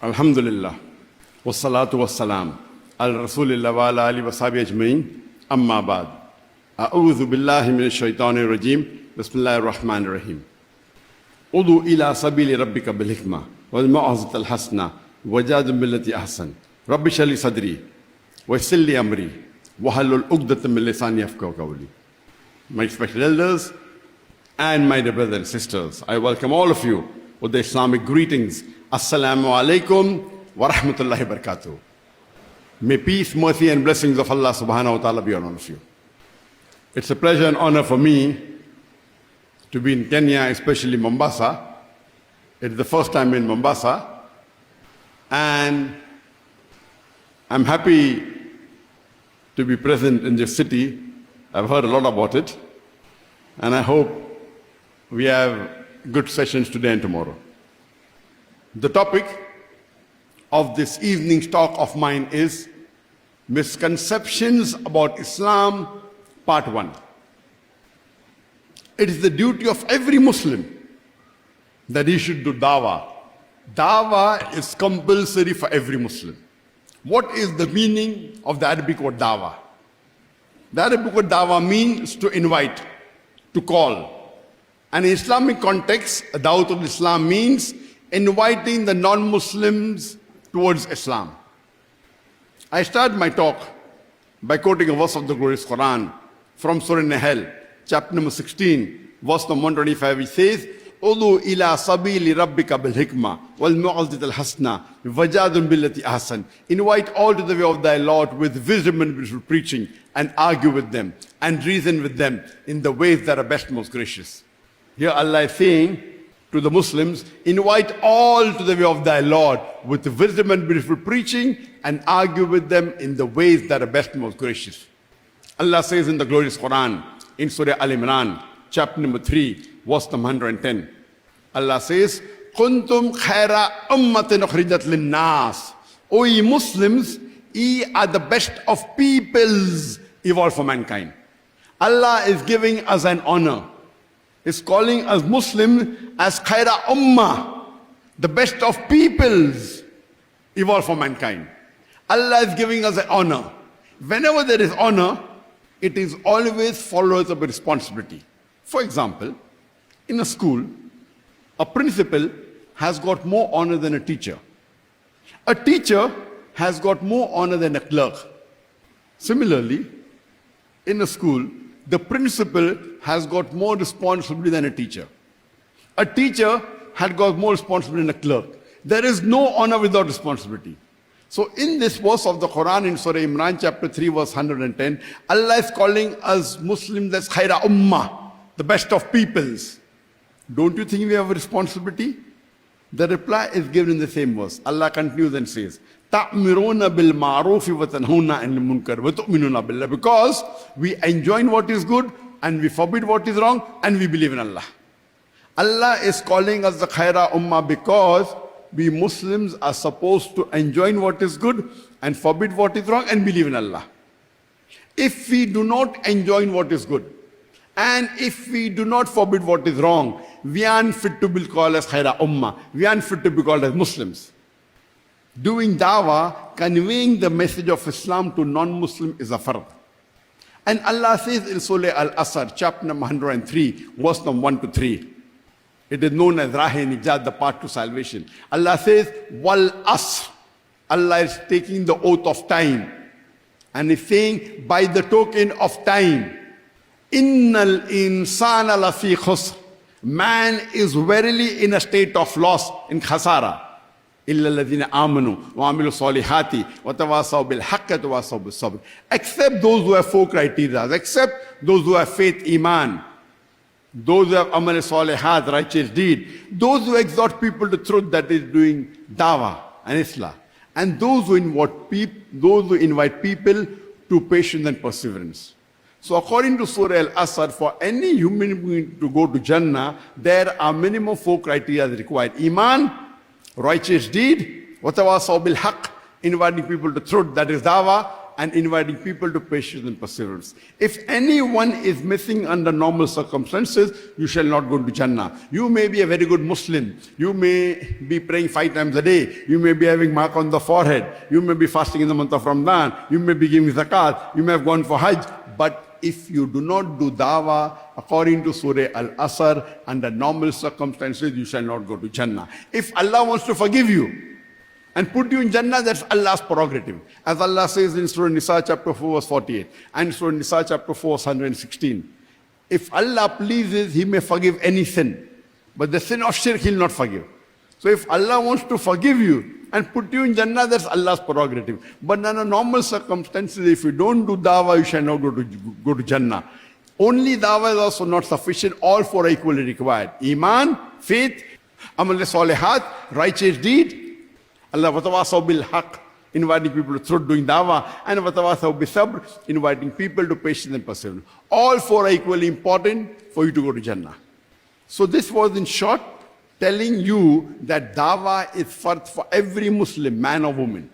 Alhamdulillah, wassalatu wassalam, al rasulillah wa ala alihi wa sahbihi ajma'in, amma ba'd. A'udhu billahi minash shaitanir rajim, bismillahir rahmanir rahim. Udu ila sabili rabbika bil hikmah, wal mau'izati al hasana, wajadil billati ahsan. Rabbi shrah li sadri, wa yassir li amri, wahlul 'uqdatam min lisani yafqahu qawli. My respected elders and my dear brothers and sisters, I welcome all of you with the Islamic greetings. Assalamu alaikum wa rahmatullahi wa barakatuh. May peace, mercy and blessings of Allah subhanahu wa ta'ala be on all of you. It's a pleasure and honor for me to be in Kenya, especially Mombasa. It's the first time in Mombasa, and I'm happy to be present in this city. I've heard a lot about it, and I hope we have good sessions today and tomorrow. The topic of this evening's talk of mine is Misconceptions about Islam, Part 1. It is the duty of every Muslim that he should do dawah. Dawah is compulsory for every Muslim. What is the meaning of the Arabic word dawah? The Arabic word dawah means to invite, to call. And in Islamic context, Dawah al-Islam means inviting the non-Muslims towards Islam. I start my talk by quoting a verse of the glorious Quran from Surah Nahl, chapter number 16, verse number 125, which says, Udu ila sabili rabbika bil hikmah wal mu'azzat al hasna wajadun billati ahsan. Invite all to the way of thy Lord with wisdom and beautiful preaching, and argue with them and reason with them in the ways that are best, most gracious. Here Allah is saying to the Muslims, invite all to the way of thy Lord with wisdom and beautiful preaching, and argue with them in the ways that are best, most gracious. Allah says in the glorious Quran, in Surah Al-Imran, chapter number 3, verse number 110, Allah says, Kuntum khaira ummatin ukhrijat linnas. O ye Muslims, ye are the best of peoples evolved for mankind. Allah is giving us an honor. Is calling us Muslims as khaira ummah, the best of peoples evolved for mankind. Allah is giving us an honor. Whenever there is honor, it is always followed up a responsibility. For example, in a school, a principal has got more honor than a teacher. A teacher has got more honor than a clerk. Similarly, in a school, the principal has got more responsibility than a teacher. A teacher had got more responsibility than a clerk. There is no honor without responsibility. So in this verse of the Quran in Surah Imran chapter 3 verse 110, Allah is calling us Muslims as khaira ummah, the best of peoples. Don't you think we have a responsibility? The reply is given in the same verse. Allah continues and says, Ta'miruna bil ma'rufi wa tanhuna 'anil munkar wa tu'minuna billah. Because we enjoin what is good and we forbid what is wrong and we believe in Allah. Allah is calling us the khaira ummah because we Muslims are supposed to enjoin what is good and forbid what is wrong and believe in Allah. If we do not enjoin what is good and if we do not forbid what is wrong, we aren't fit to be called as khaira ummah. We aren't fit to be called as Muslims. Doing dawah, conveying the message of Islam to non-Muslim is a fard. And Allah says in Surah Al-Asr, chapter number 103, verse number 1 to 3. It is known as Rahe-Nijat, the path to salvation. Allah says, Wal Asr. Allah is taking the oath of time. And is saying, by the token of time, Innal insana lafi khusr. Man is verily in a state of loss, in khasara. Illa alladhina amanu wa amilu salihati wa tawasaw bil haqqi wa tawasaw bis sabr. Except those who have 4 criteria, except those who have faith, iman, those who have amal salihat, righteous deed, those who exhort people to truth, that is doing dawah and islah, and those who invite people to patience and perseverance. So according to Surah Al-Asr, for any human being to go to Jannah, there are minimum 4 criteria required. Iman, righteous deed, watawasaw bil haqq, inviting people to truth, that is dawah, and inviting people to patience and perseverance. If anyone is missing under normal circumstances, you shall not go to Jannah. You may be a very good Muslim. You may be praying 5 times a day. You may be having mark on the forehead. You may be fasting in the month of Ramadan. You may be giving zakat. You may have gone for Hajj. But if you do not do dawah according to Surah Al-Asr, under normal circumstances, you shall not go to Jannah. If Allah wants to forgive you and put you in Jannah, that's Allah's prerogative. As Allah says in Surah Nisa chapter 4 verse 48 and Surah Nisa chapter 4 verse 116. If Allah pleases, He may forgive any sin. But the sin of shirk, He'll not forgive. So if Allah wants to forgive you and put you in Jannah, that's Allah's prerogative. But under normal circumstances, if you don't do dawah, you shall not go to Jannah. Only dawah is also not sufficient. All 4 are equally required. Iman, faith, amal salihat, righteous deed. Allah watawasaw bil haq, inviting people to truth, doing dawah, and watawasaw bi sabr, inviting people to patience and perseverance. All 4 are equally important for you to go to Jannah. So this was in short telling you that dawah is for every Muslim, man or woman.